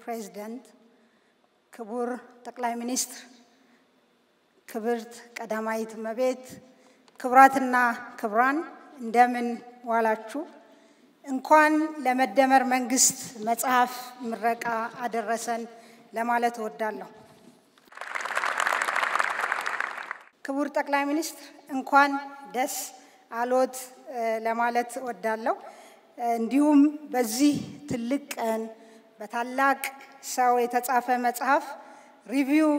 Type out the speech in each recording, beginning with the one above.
ፕሬዝዳንት ክቡር ጠቅላይ ሚኒስትር ክብርት ቀዳማዊት እመቤት ክብራትና ክብራን እንደምን ዋላችሁ እንኳን ለመደመር መንግስት መጽሐፍ ምረቃ አደረሰን ለማለት እወዳለሁ ክቡር ጠቅላይ ሚኒስትር እንኳን ደስ አሎት ለማለት እወዳለሁ እንዲሁም በዚህ ትልቅ ቀን በታላቅ ሰው የተጻፈ መጽሐፍ ሪቪው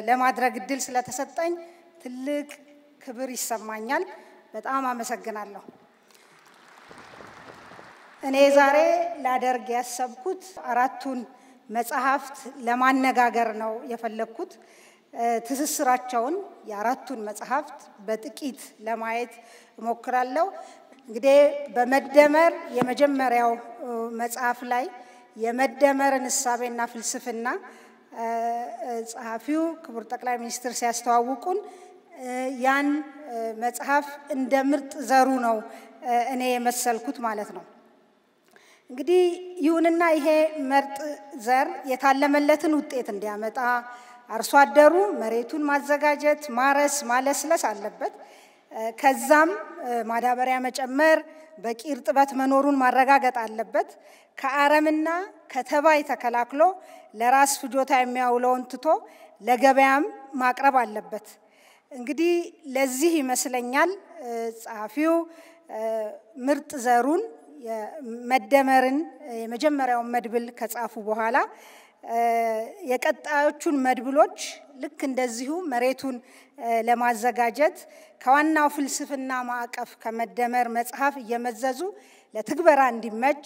ለማድረግ እድል ስለተሰጠኝ ትልቅ ክብር ይሰማኛል በጣም አመሰግናለሁ እኔ ዛሬ ላደርግ ያሰብኩት አራቱን መጽሐፍት ለማነጋገር ነው የፈለኩት ትስስራቸውን የአራቱን መጽሐፍት በጥቂት ለማየት እሞክራለሁ እንግዲህ በመደመር የመጀመሪያው መጽሐፍ ላይ የመደመርን ሐሳብና ፍልስፍና ጸሐፊው ክቡር ጠቅላይ ሚኒስትር ሲያስተዋውቁን ያን መጽሐፍ እንደ ምርጥ ዘሩ ነው እኔ የመሰልኩት ማለት ነው እንግዲህ ይሁንና ይሄ ምርጥ ዘር የታለመለትን ውጤት እንዲያመጣ አርሶ አደሩ መሬቱን ማዘጋጀት ማረስ ማለስለስ አለበት ከዛም ማዳበሪያ መጨመር በቂ እርጥበት መኖሩን ማረጋገጥ አለበት ከአረምና ከተባይ ተከላክሎ ለራስ ፍጆታ የሚያውለውን ትቶ ለገበያም ማቅረብ አለበት እንግዲህ ለዚህ ይመስለኛል ጻፊው ምርጥ ዘሩን የመደመርን የመጀመሪያው መድብል ከጻፉ በኋላ የቀጣዮቹን መድብሎች ልክ እንደዚሁ መሬቱን ለማዘጋጀት ከዋናው ፍልስፍና ማዕቀፍ ከመደመር መጽሐፍ እየመዘዙ ለትግበራ እንዲመች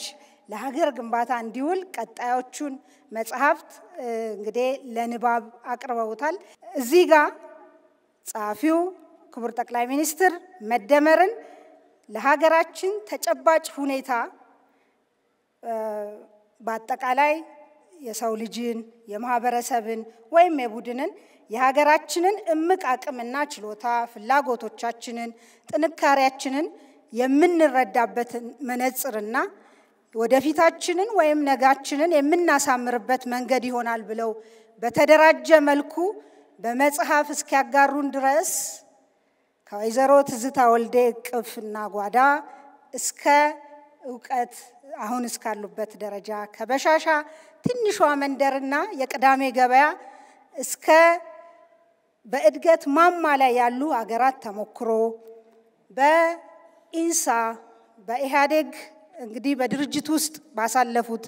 ለሀገር ግንባታ እንዲውል ቀጣዮቹን መጽሐፍት እንግዲህ ለንባብ አቅርበውታል እዚህ ጋር ጻፊው ክቡር ጠቅላይ ሚኒስትር መደመርን ለሀገራችን ተጨባጭ ሁኔታ በአጠቃላይ የሰው ልጅን የማህበረሰብን ወይም የቡድንን የሀገራችንን እምቅ አቅምና ችሎታ ፍላጎቶቻችንን ጥንካሬያችንን የምንረዳበት መነጽርና ወደፊታችንን ወይም ነጋችንን የምናሳምርበት መንገድ ይሆናል ብለው በተደራጀ መልኩ በመጽሐፍ እስኪያጋሩን ድረስ ከወይዘሮ ትዝታ ወልዴ ቅፍና ጓዳ እስከ ዕውቀት አሁን እስካሉበት ደረጃ ከበሻሻ ትንሿ መንደርና የቅዳሜ ገበያ እስከ በእድገት ማማ ላይ ያሉ አገራት ተሞክሮ በኢንሳ በኢህአዴግ እንግዲህ በድርጅት ውስጥ ባሳለፉት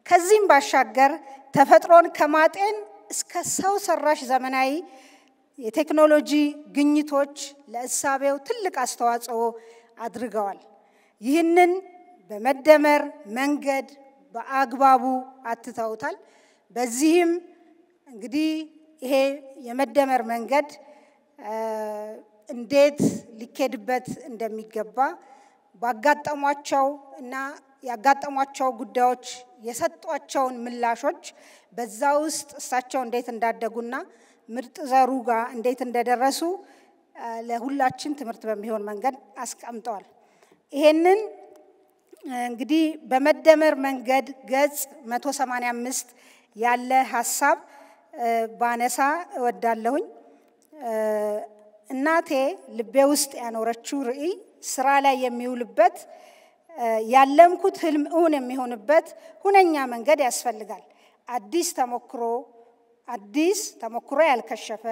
ከዚህም ባሻገር ተፈጥሮን ከማጤን እስከ ሰው ሰራሽ ዘመናዊ የቴክኖሎጂ ግኝቶች ለእሳቤው ትልቅ አስተዋጽኦ አድርገዋል ይህንን በመደመር መንገድ በአግባቡ አትተውታል በዚህም እንግዲህ ይሄ የመደመር መንገድ እንዴት ሊከድበት እንደሚገባ ባጋጠሟቸው እና ያጋጠሟቸው ጉዳዮች የሰጧቸውን ምላሾች በዛ ውስጥ እሳቸው እንዴት እንዳደጉና ምርጥ ዘሩ ጋር እንዴት እንደደረሱ ለሁላችን ትምህርት በሚሆን መንገድ አስቀምጠዋል ይሄንን እንግዲህ በመደመር መንገድ ገጽ 185 ያለ ሐሳብ ባነሳ እወዳለሁኝ እናቴ ልቤ ውስጥ ያኖረችው ርዕይ ስራ ላይ የሚውልበት ያለምኩት ህልም እውን የሚሆንበት ሁነኛ መንገድ ያስፈልጋል አዲስ ተሞክሮ ያልከሸፈ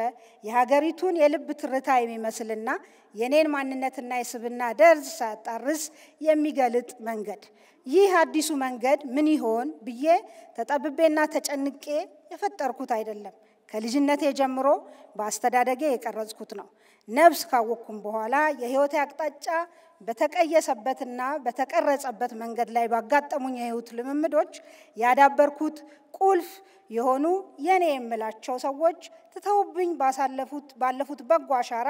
የሀገሪቱን የልብ ትርታ የሚመስልና የኔን ማንነትና የስብና ደርዝ ሳጣርስ የሚገልጥ መንገድ ይህ አዲሱ መንገድ ምን ይሆን ብዬ ተጠብቤና ተጨንቄ የፈጠርኩት አይደለም ከልጅነቴ ጀምሮ በአስተዳደጌ የቀረጽኩት ነው ነፍስ ካወቅኩም በኋላ የህይወቴ አቅጣጫ በተቀየሰበትና በተቀረጸበት መንገድ ላይ ባጋጠሙኝ የህይወት ልምምዶች ያዳበርኩት ቁልፍ የሆኑ የኔ የምላቸው ሰዎች ተተውብኝ ባለፉት በጎ አሻራ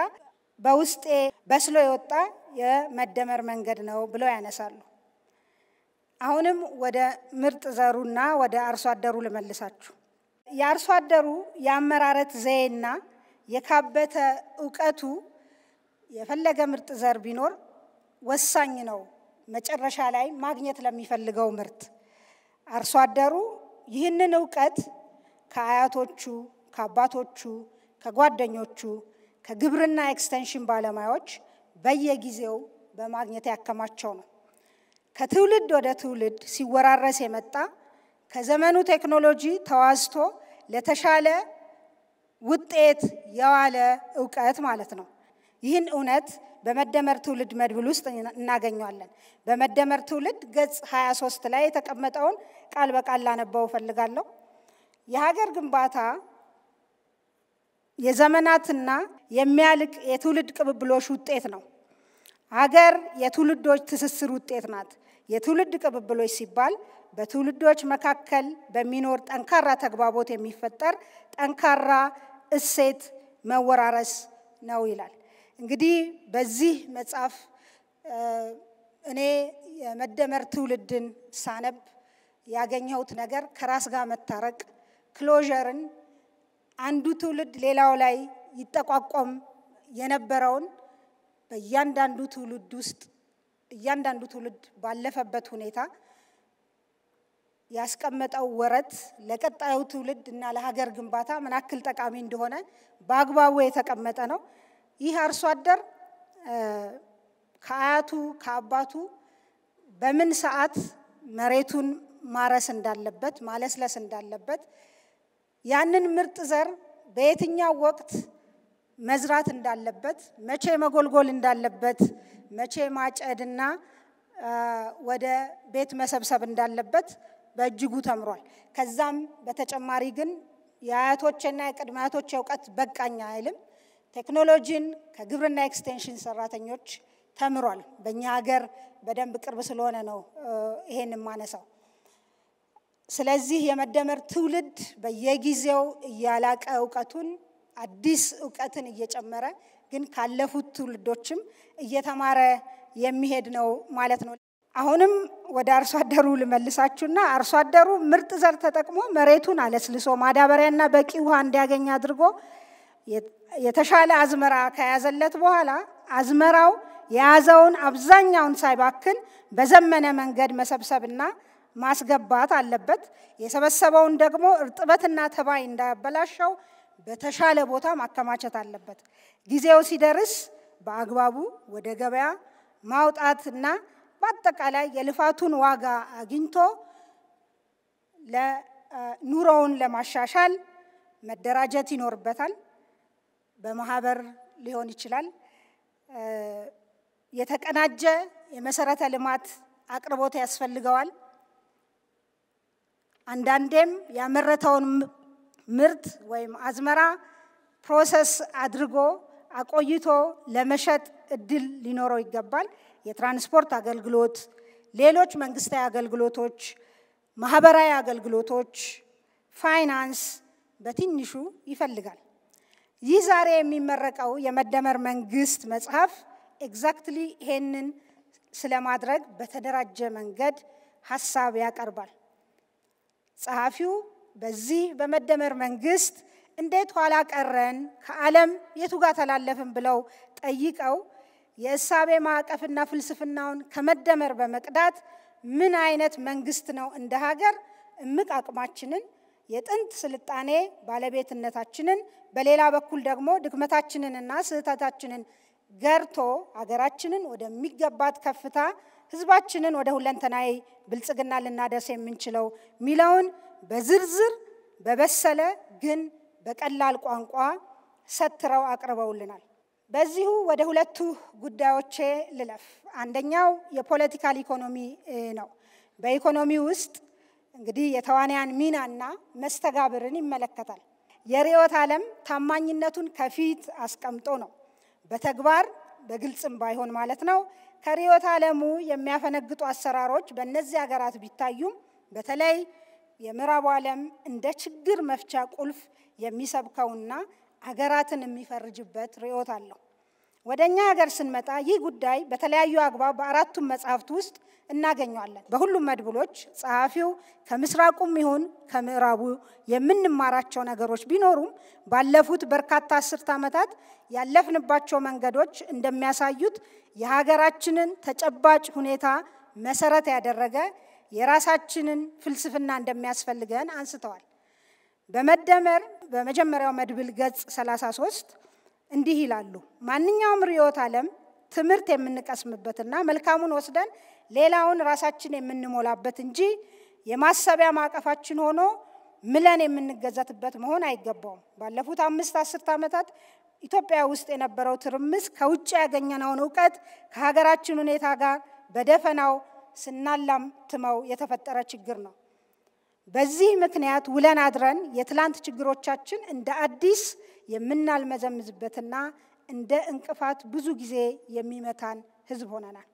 በውስጤ በስሎ የወጣ የመደመር መንገድ ነው ብለው ያነሳሉ አሁንም ወደ ምርጥ ዘሩና ወደ አርሶ አደሩ ልመልሳችሁ የአርሶ አደሩ ያመራረት ዘይና የካበተ ዕውቀቱ የፈለገ ምርጥ ዘር ቢኖር ወሳኝ ነው መጨረሻ ላይ ማግኘት ለሚፈልገው ምርት አርሶ አደሩ ይህንን ዕውቀት ከአያቶቹ፣ ከአባቶቹ፣ ከጓደኞቹ፣ ከግብርና ኤክስቴንሽን ባለሙያዎች በየጊዜው በማግኘት ያከማቸው ነው። ከትውልድ ወደ ትውልድ ሲወራረስ የመጣ ከዘመኑ ቴክኖሎጂ ተዋዝቶ ለተሻለ ውጤት የዋለ ዕውቀት ማለት ነው። ይህን እውነት በመደመር ትውልድ መድብል ውስጥ እናገኘዋለን። በመደመር ትውልድ ገጽ 23 ላይ የተቀመጠውን ቃል በቃል ላነበው ፈልጋለሁ። የሀገር ግንባታ የዘመናትና የሚያልቅ የትውልድ ቅብብሎሽ ውጤት ነው። ሀገር የትውልዶች ትስስር ውጤት ናት። የትውልድ ቅብብሎሽ ሲባል በትውልዶች መካከል በሚኖር ጠንካራ ተግባቦት የሚፈጠር ጠንካራ እሴት መወራረስ ነው ይላል። እንግዲህ በዚህ መጽሐፍ እኔ የመደመር ትውልድን ሳነብ ያገኘሁት ነገር ከራስ ጋር መታረቅ፣ ክሎዠርን፣ አንዱ ትውልድ ሌላው ላይ ይጠቋቆም የነበረውን በእያንዳንዱ ትውልድ ውስጥ እያንዳንዱ ትውልድ ባለፈበት ሁኔታ ያስቀመጠው ወረት ለቀጣዩ ትውልድ እና ለሀገር ግንባታ ምን ያክል ጠቃሚ እንደሆነ በአግባቡ የተቀመጠ ነው። ይህ አርሶ አደር ከአያቱ ከአባቱ በምን ሰዓት መሬቱን ማረስ እንዳለበት ማለስለስ እንዳለበት ያንን ምርጥ ዘር በየትኛው ወቅት መዝራት እንዳለበት መቼ መጎልጎል እንዳለበት መቼ ማጨድና ወደ ቤት መሰብሰብ እንዳለበት በእጅጉ ተምሯል። ከዛም በተጨማሪ ግን የአያቶችና የቅድመ አያቶች ዕውቀት በቃኝ አይልም። ቴክኖሎጂን ከግብርና ኤክስቴንሽን ሰራተኞች ተምሯል። በእኛ ሀገር በደንብ ቅርብ ስለሆነ ነው ይሄን ማነሳው። ስለዚህ የመደመር ትውልድ በየጊዜው እያላቀ ዕውቀቱን አዲስ ዕውቀትን እየጨመረ ግን ካለፉት ትውልዶችም እየተማረ የሚሄድ ነው ማለት ነው። አሁንም ወደ አርሶ አደሩ ልመልሳችሁና አርሶ አደሩ ምርጥ ዘር ተጠቅሞ መሬቱን አለስልሶ ማዳበሪያና በቂ ውሃ እንዲያገኝ አድርጎ የተሻለ አዝመራ ከያዘለት በኋላ አዝመራው የያዘውን አብዛኛውን ሳይባክን በዘመነ መንገድ መሰብሰብና ማስገባት አለበት። የሰበሰበውን ደግሞ እርጥበትና ተባይ እንዳያበላሸው በተሻለ ቦታ ማከማቸት አለበት። ጊዜው ሲደርስ በአግባቡ ወደ ገበያ ማውጣትና በአጠቃላይ የልፋቱን ዋጋ አግኝቶ ለኑሮውን ለማሻሻል መደራጀት ይኖርበታል። በማህበር ሊሆን ይችላል። የተቀናጀ የመሰረተ ልማት አቅርቦት ያስፈልገዋል። አንዳንዴም ያመረተውን ምርት ወይም አዝመራ ፕሮሰስ አድርጎ አቆይቶ ለመሸጥ እድል ሊኖረው ይገባል። የትራንስፖርት አገልግሎት፣ ሌሎች መንግስታዊ አገልግሎቶች፣ ማህበራዊ አገልግሎቶች፣ ፋይናንስ በትንሹ ይፈልጋል። ይህ ዛሬ የሚመረቀው የመደመር መንግስት መጽሐፍ ኤግዛክትሊ ይሄንን ስለማድረግ በተደራጀ መንገድ ሐሳብ ያቀርባል። ጸሐፊው በዚህ በመደመር መንግስት እንዴት ኋላ ቀረን ከዓለም የቱ ጋር ተላለፍን ብለው ጠይቀው የእሳቤ ማዕቀፍና ፍልስፍናውን ከመደመር በመቅዳት ምን አይነት መንግስት ነው እንደ ሀገር እምቅ አቅማችንን የጥንት ስልጣኔ ባለቤትነታችንን በሌላ በኩል ደግሞ ድክመታችንንና ስህተታችንን ገርቶ ሀገራችንን ወደሚገባት ከፍታ ህዝባችንን ወደ ሁለንተናዊ ብልጽግና ልናደርስ የምንችለው ሚለውን በዝርዝር በበሰለ ግን በቀላል ቋንቋ ሰትረው አቅርበውልናል። በዚሁ ወደ ሁለቱ ጉዳዮቼ ልለፍ። አንደኛው የፖለቲካል ኢኮኖሚ ነው። በኢኮኖሚ ውስጥ እንግዲህ የተዋንያን ሚናና መስተጋብርን ይመለከታል። የርዕዮተ ዓለም ታማኝነቱን ከፊት አስቀምጦ ነው በተግባር በግልጽም ባይሆን ማለት ነው ከርዕዮተ ዓለሙ የሚያፈነግጡ አሰራሮች በእነዚህ ሀገራት ቢታዩም በተለይ የምዕራቡ ዓለም እንደ ችግር መፍቻ ቁልፍ የሚሰብከውና ሀገራትን የሚፈርጅበት ርዕዮት አለው። ወደኛ ሀገር ስንመጣ ይህ ጉዳይ በተለያዩ አግባብ በአራቱም መጽሐፍት ውስጥ እናገኘዋለን። በሁሉም መድብሎች ጸሐፊው ከምስራቁም ይሁን ከምዕራቡ የምንማራቸው ነገሮች ቢኖሩም ባለፉት በርካታ አስርት ዓመታት ያለፍንባቸው መንገዶች እንደሚያሳዩት የሀገራችንን ተጨባጭ ሁኔታ መሰረት ያደረገ የራሳችንን ፍልስፍና እንደሚያስፈልገን አንስተዋል። በመደመር በመጀመሪያው መድብል ገጽ 33 እንዲህ ይላሉ። ማንኛውም ርዕዮተ ዓለም ትምህርት የምንቀስምበትና መልካሙን ወስደን ሌላውን ራሳችን የምንሞላበት እንጂ የማሰቢያ ማዕቀፋችን ሆኖ ምለን የምንገዛትበት መሆን አይገባውም። ባለፉት 5 ዓመታት ኢትዮጵያ ውስጥ የነበረው ትርምስ ከውጭ ያገኘነውን ዕውቀት ከሀገራችን ሁኔታ ጋር በደፈናው ስናላምትመው የተፈጠረ ችግር ነው። በዚህ ምክንያት ውለን አድረን የትላንት ችግሮቻችን እንደ አዲስ የምናልመዘምዝበትና እንደ እንቅፋት ብዙ ጊዜ የሚመታን ህዝብ ሆነናል።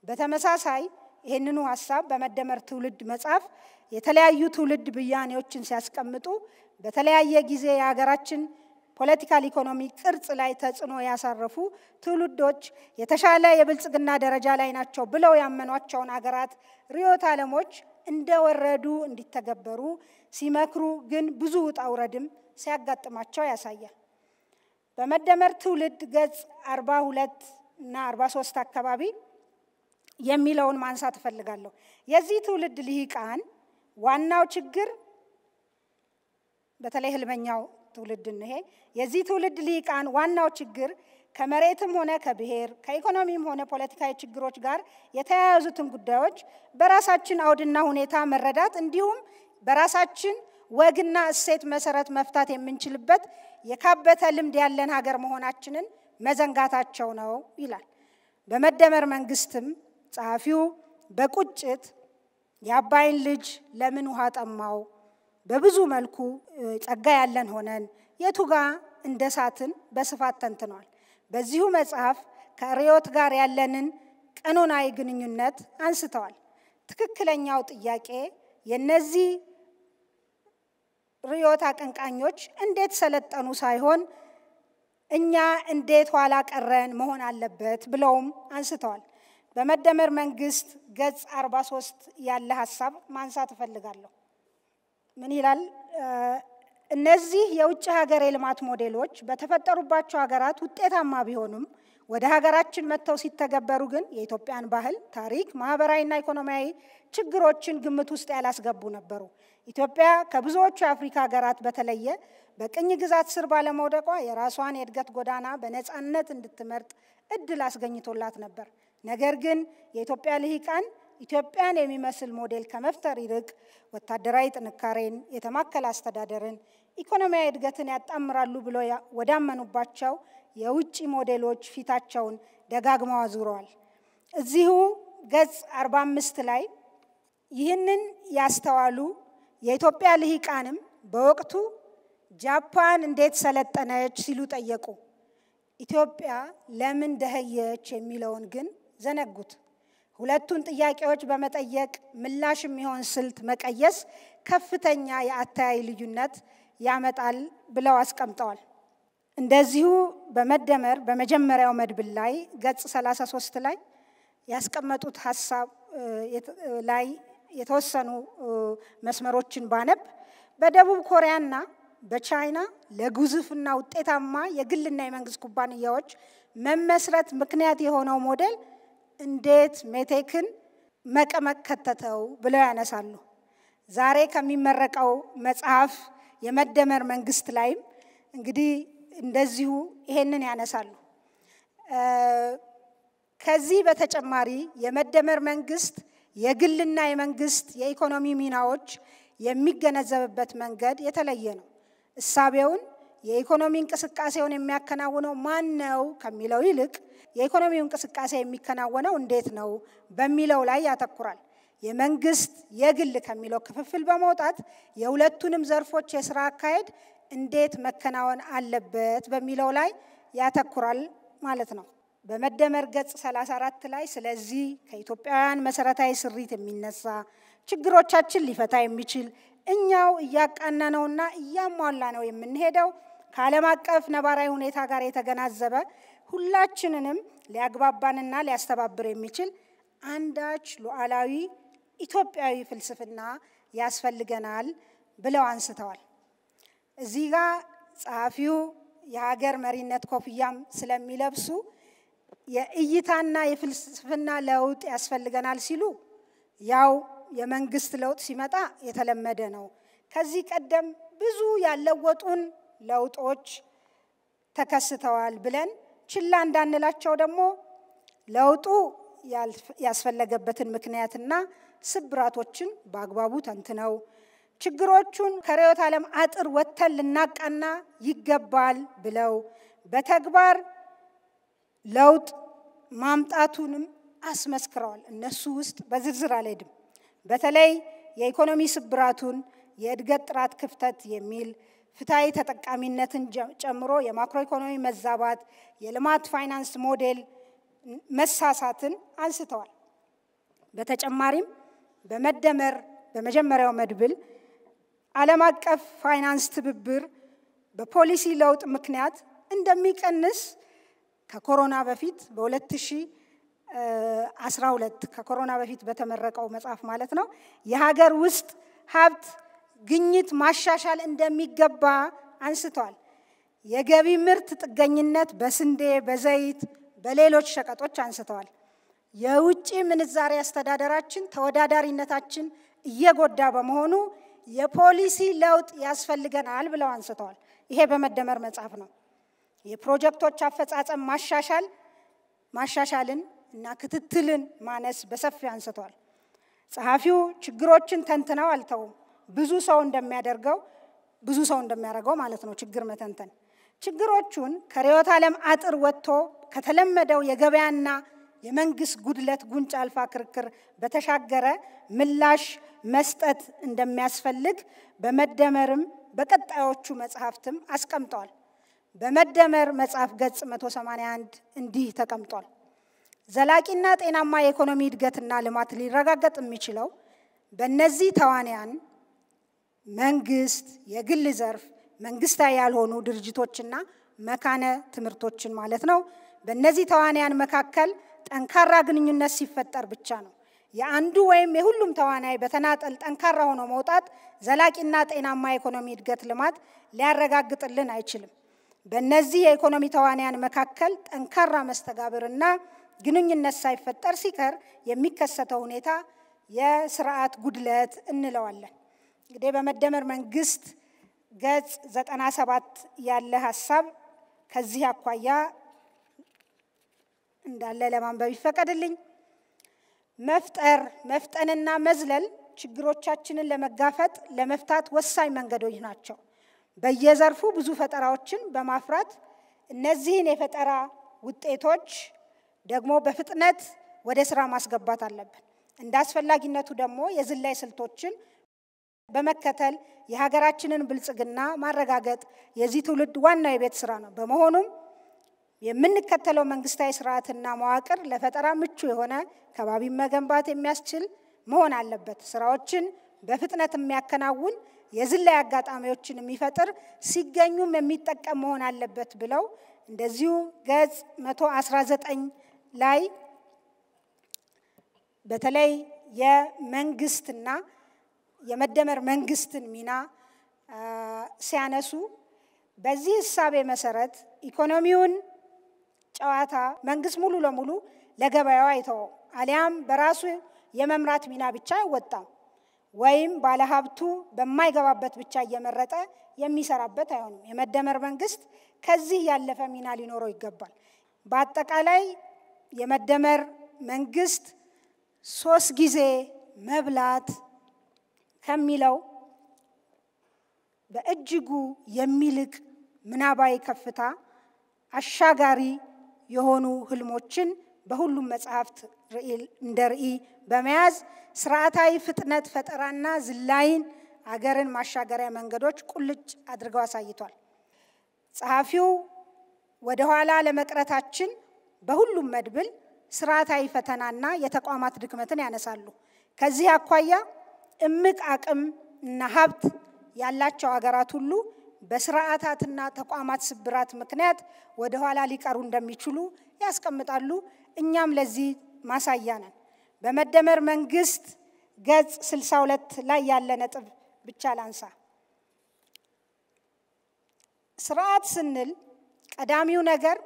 በተመሳሳይ ይህንኑ ሐሳብ በመደመር ትውልድ መጽሐፍ የተለያዩ ትውልድ ብያኔዎችን ሲያስቀምጡ በተለያየ ጊዜ የሀገራችን ፖለቲካል ኢኮኖሚ ቅርጽ ላይ ተጽዕኖ ያሳረፉ ትውልዶች የተሻለ የብልጽግና ደረጃ ላይ ናቸው ብለው ያመኗቸውን ሀገራት ርዕዮተ ዓለሞች እንደወረዱ እንዲተገበሩ ሲመክሩ ግን ብዙ ውጣ ውረድም ሲያጋጥማቸው ያሳያል። በመደመር ትውልድ ገጽ 42 እና 43 አካባቢ የሚለውን ማንሳት እፈልጋለሁ። የዚህ ትውልድ ልሂቃን ዋናው ችግር በተለይ ህልመኛው ትውልድ ነው። የዚህ ትውልድ ልሂቃን ዋናው ችግር ከመሬትም ሆነ ከብሔር ከኢኮኖሚም ሆነ ፖለቲካዊ ችግሮች ጋር የተያያዙትን ጉዳዮች በራሳችን አውድና ሁኔታ መረዳት እንዲሁም በራሳችን ወግና እሴት መሰረት መፍታት የምንችልበት የካበተ ልምድ ያለን ሀገር መሆናችንን መዘንጋታቸው ነው ይላል። በመደመር መንግስትም ጸሐፊው በቁጭት የአባይን ልጅ ለምን ውሃ ጠማው በብዙ መልኩ ጸጋ ያለን ሆነን የቱጋ እንደሳትን በስፋት ተንትኗል። በዚሁ መጽሐፍ ከርዕዮት ጋር ያለንን ቀኖናዊ ግንኙነት አንስተዋል። ትክክለኛው ጥያቄ የነዚህ ርዕዮት አቀንቃኞች እንዴት ሰለጠኑ ሳይሆን እኛ እንዴት ኋላ ቀረን መሆን አለበት ብለውም አንስተዋል። በመደመር መንግስት ገጽ 43 ያለ ሐሳብ ማንሳት እፈልጋለሁ። ምን ይላል? እነዚህ የውጭ ሀገር የልማት ሞዴሎች በተፈጠሩባቸው ሀገራት ውጤታማ ቢሆኑም ወደ ሀገራችን መጥተው ሲተገበሩ ግን የኢትዮጵያን ባህል፣ ታሪክ፣ ማህበራዊና ኢኮኖሚያዊ ችግሮችን ግምት ውስጥ ያላስገቡ ነበሩ። ኢትዮጵያ ከብዙዎቹ የአፍሪካ ሀገራት በተለየ በቅኝ ግዛት ስር ባለመውደቋ የራሷን የእድገት ጎዳና በነፃነት እንድትመርጥ እድል አስገኝቶላት ነበር። ነገር ግን የኢትዮጵያ ልሂቃን ኢትዮጵያን የሚመስል ሞዴል ከመፍጠር ይልቅ ወታደራዊ ጥንካሬን፣ የተማከለ አስተዳደርን፣ ኢኮኖሚያዊ እድገትን ያጣምራሉ ብሎ ወዳመኑባቸው የውጭ ሞዴሎች ፊታቸውን ደጋግመው አዙረዋል። እዚሁ ገጽ 45 ላይ ይህንን ያስተዋሉ የኢትዮጵያ ልሂቃንም በወቅቱ ጃፓን እንዴት ሰለጠነች ሲሉ ጠየቁ። ኢትዮጵያ ለምን ደህየች የሚለውን ግን ዘነጉት። ሁለቱን ጥያቄዎች በመጠየቅ ምላሽ የሚሆን ስልት መቀየስ ከፍተኛ የአተያይ ልዩነት ያመጣል ብለው አስቀምጠዋል። እንደዚሁ በመደመር በመጀመሪያው መድብል ላይ ገጽ 33 ላይ ያስቀመጡት ሐሳብ ላይ የተወሰኑ መስመሮችን ባነብ በደቡብ ኮሪያና በቻይና ለግዙፍና ውጤታማ የግልና የመንግስት ኩባንያዎች መመስረት ምክንያት የሆነው ሞዴል እንዴት ሜቴክን መቀመቅ ከተተው ብለው ያነሳሉ። ዛሬ ከሚመረቀው መጽሐፍ የመደመር መንግስት ላይም እንግዲህ እንደዚሁ ይሄንን ያነሳሉ። ከዚህ በተጨማሪ የመደመር መንግስት የግልና የመንግስት የኢኮኖሚ ሚናዎች የሚገነዘብበት መንገድ የተለየ ነው። እሳቤውን የኢኮኖሚ እንቅስቃሴውን የሚያከናውነው ማን ነው ከሚለው ይልቅ የኢኮኖሚው እንቅስቃሴ የሚከናወነው እንዴት ነው በሚለው ላይ ያተኩራል። የመንግስት የግል ከሚለው ክፍፍል በመውጣት የሁለቱንም ዘርፎች የሥራ አካሄድ እንዴት መከናወን አለበት በሚለው ላይ ያተኩራል ማለት ነው። በመደመር ገጽ 34 ላይ ስለዚህ ከኢትዮጵያውያን መሰረታዊ ስሪት የሚነሳ ችግሮቻችን ሊፈታ የሚችል እኛው እያቃናነውና እያሟላ ነው የምንሄደው ከዓለም አቀፍ ነባራዊ ሁኔታ ጋር የተገናዘበ ሁላችንንም ሊያግባባንና ሊያስተባብር የሚችል አንዳች ሉዓላዊ ኢትዮጵያዊ ፍልስፍና ያስፈልገናል ብለው አንስተዋል። እዚህ ጋር ጸሐፊው የሀገር መሪነት ኮፍያም ስለሚለብሱ የእይታና የፍልስፍና ለውጥ ያስፈልገናል ሲሉ ያው የመንግስት ለውጥ ሲመጣ የተለመደ ነው። ከዚህ ቀደም ብዙ ያለወጡን ለውጦች ተከስተዋል ብለን ችላ እንዳንላቸው ደግሞ ለውጡ ያስፈለገበትን ምክንያትና ስብራቶችን በአግባቡ ተንትነው ችግሮቹን ከርዕዮተ ዓለም አጥር ወጥተን ልናቃና ይገባል ብለው በተግባር ለውጥ ማምጣቱንም አስመስክረዋል። እነሱ ውስጥ በዝርዝር አልሄድም። በተለይ የኢኮኖሚ ስብራቱን የእድገት ጥራት ክፍተት የሚል ፍትሃዊ ተጠቃሚነትን ጨምሮ የማክሮ ኢኮኖሚ መዛባት፣ የልማት ፋይናንስ ሞዴል መሳሳትን አንስተዋል። በተጨማሪም በመደመር በመጀመሪያው መድብል ዓለም አቀፍ ፋይናንስ ትብብር በፖሊሲ ለውጥ ምክንያት እንደሚቀንስ ከኮሮና በፊት በ2012 ከኮሮና በፊት በተመረቀው መጽሐፍ ማለት ነው የሀገር ውስጥ ሀብት ግኝት ማሻሻል እንደሚገባ አንስተዋል። የገቢ ምርት ጥገኝነት በስንዴ፣ በዘይት፣ በሌሎች ሸቀጦች አንስተዋል። የውጪ ምንዛሪ አስተዳደራችን ተወዳዳሪነታችን እየጎዳ በመሆኑ የፖሊሲ ለውጥ ያስፈልገናል ብለው አንስተዋል። ይሄ በመደመር መጽሐፍ ነው። የፕሮጀክቶች አፈጻጸም ማሻሻልን እና ክትትልን ማነስ በሰፊው አንስተዋል። ጸሐፊው ችግሮችን ተንትነው አልተውም። ብዙ ሰው እንደሚያደርገው ማለት ነው ችግር መተንተን። ችግሮቹን ከርዕዮተ ዓለም አጥር ወጥቶ ከተለመደው የገበያና የመንግስት ጉድለት ጉንጭ አልፋ ክርክር በተሻገረ ምላሽ መስጠት እንደሚያስፈልግ በመደመርም በቀጣዮቹ መጽሐፍትም አስቀምጠዋል። በመደመር መጽሐፍ ገጽ 181 እንዲህ ተቀምጧል። ዘላቂና ጤናማ የኢኮኖሚ እድገትና ልማት ሊረጋገጥ የሚችለው በእነዚህ ተዋንያን መንግስት፣ የግል ዘርፍ፣ መንግስታዊ ያልሆኑ ድርጅቶችና መካነ ትምህርቶችን ማለት ነው በእነዚህ ተዋንያን መካከል ጠንካራ ግንኙነት ሲፈጠር ብቻ ነው። የአንዱ ወይም የሁሉም ተዋናይ በተናጠል ጠንካራ ሆኖ መውጣት ዘላቂና ጤናማ የኢኮኖሚ እድገት ልማት ሊያረጋግጥልን አይችልም። በእነዚህ የኢኮኖሚ ተዋንያን መካከል ጠንካራ መስተጋብርና ግንኙነት ሳይፈጠር ሲቀር የሚከሰተው ሁኔታ የስርዓት ጉድለት እንለዋለን። እንግዲህ በመደመር መንግስት ገጽ 97 ያለ ሐሳብ ከዚህ አኳያ እንዳለ ለማንበብ ይፈቀድልኝ። መፍጠንና መዝለል ችግሮቻችንን ለመፍታት ወሳኝ መንገዶች ናቸው። በየዘርፉ ብዙ ፈጠራዎችን በማፍራት እነዚህን የፈጠራ ውጤቶች ደግሞ በፍጥነት ወደ ስራ ማስገባት አለብን። እንደ አስፈላጊነቱ ደግሞ የዝላይ ስልቶችን በመከተል የሀገራችንን ብልጽግና ማረጋገጥ የዚህ ትውልድ ዋናው የቤት ስራ ነው። በመሆኑም የምንከተለው መንግስታዊ ስርዓትና መዋቅር ለፈጠራ ምቹ የሆነ ከባቢ መገንባት የሚያስችል መሆን አለበት። ስራዎችን በፍጥነት የሚያከናውን የዝላይ አጋጣሚዎችን የሚፈጥር ሲገኙም የሚጠቀም መሆን አለበት ብለው እንደዚሁ ገጽ 119 ላይ በተለይ የመንግስትና የመደመር መንግስትን ሚና ሲያነሱ በዚህ ሐሳብ መሰረት ኢኮኖሚውን ጨዋታ መንግስት ሙሉ ለሙሉ ለገበያው አይተው አሊያም በራሱ የመምራት ሚና ብቻ አይወጣም ወይም ባለሀብቱ በማይገባበት ብቻ እየመረጠ የሚሰራበት አይሆንም። የመደመር መንግስት ከዚህ ያለፈ ሚና ሊኖረው ይገባል። በአጠቃላይ የመደመር መንግስት 3 ጊዜ መብላት ከሚለው በእጅጉ የሚልቅ ምናባዊ ከፍታ አሻጋሪ የሆኑ ህልሞችን በሁሉም መጽሐፍት እንደ ርዕይ በመያዝ ስርዓታዊ ፍጥነት ፈጠራና ዝላይን አገርን ማሻገሪያ መንገዶች ቁልጭ አድርገው አሳይቷል። ጸሐፊው ወደ ኋላ ለመቅረታችን በሁሉም መድብል ስርዓታዊ ፈተናና የተቋማት ድክመትን ያነሳሉ። ከዚህ አኳያ እምቅ አቅም እና ሀብት ያላቸው ሀገራት ሁሉ በስርዓታትና ተቋማት ስብራት ምክንያት ወደ ኋላ ሊቀሩ እንደሚችሉ ያስቀምጣሉ። እኛም ለዚህ ማሳያ ነን። በመደመር መንግስት ገጽ 62 ላይ ያለ ነጥብ ብቻ ላንሳ። ስርዓት ስንል ቀዳሚው ነገር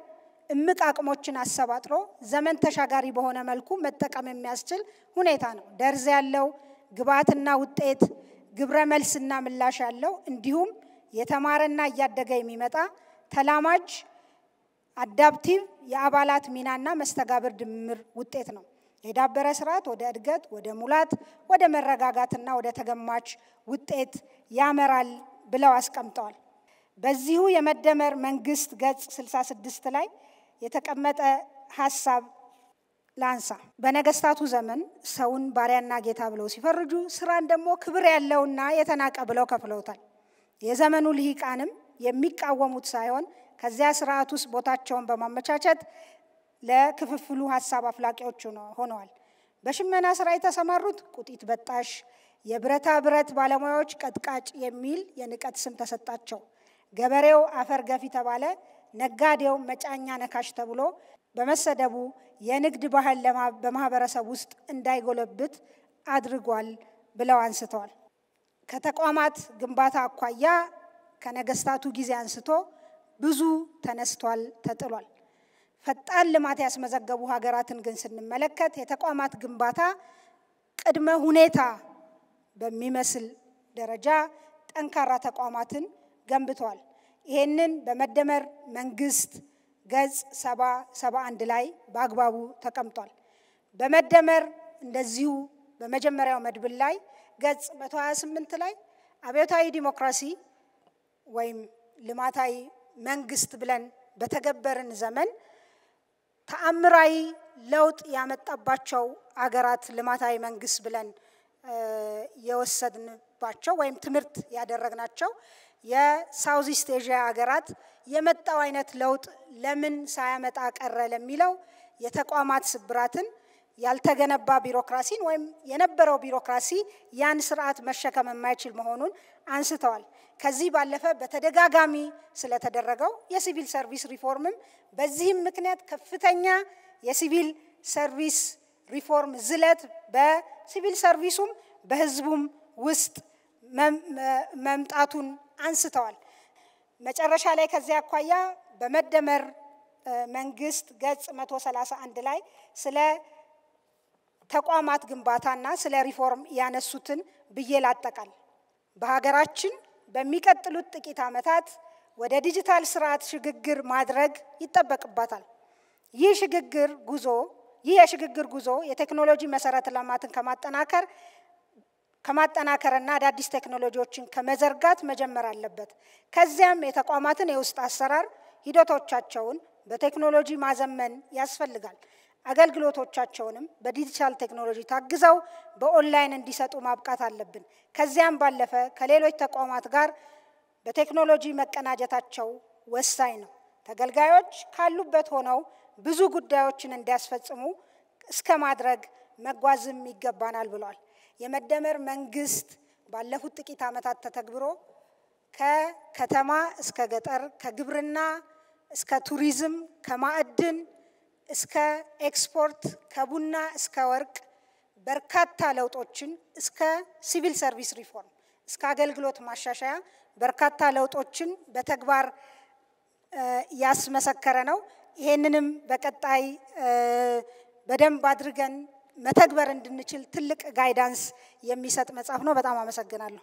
እምቅ አቅሞችን አሰባጥሮ ዘመን ተሻጋሪ በሆነ መልኩ መጠቀም የሚያስችል ሁኔታ ነው። ደርዝ ያለው ግብዓትና ውጤት ግብረ መልስና ምላሽ ያለው እንዲሁም የተማረና እያደገ የሚመጣ ተላማጅ አዳፕቲቭ የአባላት ሚናና መስተጋብር ድምር ውጤት ነው። የዳበረ ስርዓት ወደ እድገት፣ ወደ ሙላት፣ ወደ መረጋጋትና ወደ ተገማች ውጤት ያመራል ብለው አስቀምጠዋል። በዚሁ የመደመር መንግስት ገጽ 66 ላይ የተቀመጠ ሐሳብ ላንሳ። በነገስታቱ ዘመን ሰውን ባሪያና ጌታ ብለው ሲፈርጁ ስራን ደግሞ ክብር ያለውና የተናቀ ብለው ከፍለውታል። የዘመኑ ልሂቃንም የሚቃወሙት ሳይሆን ከዚያ ስርዓት ውስጥ ቦታቸውን በማመቻቸት ለክፍፍሉ ሐሳብ አፍላቂዎች ሆነዋል። በሽመና ስራ የተሰማሩት ቁጢት በጣሽ፣ የብረታ ብረት ባለሙያዎች ቀጥቃጭ የሚል የንቀት ስም ተሰጣቸው። ገበሬው አፈር ገፊ ተባለ። ነጋዴው መጫኛ ነካሽ ተብሎ በመሰደቡ የንግድ ባህል በማህበረሰብ ውስጥ እንዳይጎለብት አድርጓል ብለው አንስተዋል። ከተቋማት ግንባታ አኳያ ከነገስታቱ ጊዜ አንስቶ ብዙ ተነስቷል፣ ተጥሏል። ፈጣን ልማት ያስመዘገቡ ሀገራትን ግን ስንመለከት የተቋማት ግንባታ ቅድመ ሁኔታ በሚመስል ደረጃ ጠንካራ ተቋማትን ገንብተዋል። ይሄንን በመደመር መንግስት ገጽ 71 ላይ በአግባቡ ተቀምጧል። በመደመር እንደዚሁ በመጀመሪያው መድብል ላይ ገጽ 128 ላይ አብዮታዊ ዲሞክራሲ ወይም ልማታዊ መንግስት ብለን በተገበርን ዘመን ተአምራዊ ለውጥ ያመጣባቸው አገራት ልማታዊ መንግስት ብለን የወሰድንባቸው ወይም ትምህርት ያደረግናቸው የሳውዝ ኢስት ኤዥያ አገራት የመጣው አይነት ለውጥ ለምን ሳያመጣ ቀረ ለሚለው የተቋማት ስብራትን፣ ያልተገነባ ቢሮክራሲን ወይም የነበረው ቢሮክራሲ ያን ስርዓት መሸከም የማይችል መሆኑን አንስተዋል። ከዚህ ባለፈ በተደጋጋሚ ስለተደረገው የሲቪል ሰርቪስ ሪፎርምም በዚህም ምክንያት ከፍተኛ የሲቪል ሰርቪስ ሪፎርም ዝለት በሲቪል ሰርቪሱም በህዝቡም ውስጥ መምጣቱን አንስተዋል። መጨረሻ ላይ ከዚያ አኳያ በመደመር መንግስት ገጽ 131 ላይ ስለ ተቋማት ግንባታና ስለ ሪፎርም ያነሱትን ብዬ ላጠቃል። በሀገራችን በሚቀጥሉት ጥቂት ዓመታት ወደ ዲጂታል ስርዓት ሽግግር ማድረግ ይጠበቅባታል። ይህ የሽግግር ጉዞ የቴክኖሎጂ መሰረተ ልማትን ከማጠናከርና አዳዲስ ቴክኖሎጂዎችን ከመዘርጋት መጀመር አለበት። ከዚያም የተቋማትን የውስጥ አሰራር ሂደቶቻቸውን በቴክኖሎጂ ማዘመን ያስፈልጋል። አገልግሎቶቻቸውንም በዲጂታል ቴክኖሎጂ ታግዘው በኦንላይን እንዲሰጡ ማብቃት አለብን። ከዚያም ባለፈ ከሌሎች ተቋማት ጋር በቴክኖሎጂ መቀናጀታቸው ወሳኝ ነው። ተገልጋዮች ካሉበት ሆነው ብዙ ጉዳዮችን እንዲያስፈጽሙ እስከ ማድረግ መጓዝም ይገባናል ብሏል። የመደመር መንግስት ባለፉት ጥቂት ዓመታት ተተግብሮ ከከተማ እስከ ገጠር፣ ከግብርና እስከ ቱሪዝም፣ ከማዕድን እስከ ኤክስፖርት፣ ከቡና እስከ ወርቅ በርካታ ለውጦችን እስከ ሲቪል ሰርቪስ ሪፎርም እስከ አገልግሎት ማሻሻያ በርካታ ለውጦችን በተግባር ያስመሰከረ ነው። ይሄንንም በቀጣይ በደንብ አድርገን መተግበር እንድንችል ትልቅ ጋይዳንስ የሚሰጥ መጽሐፍ ነው። በጣም አመሰግናለሁ።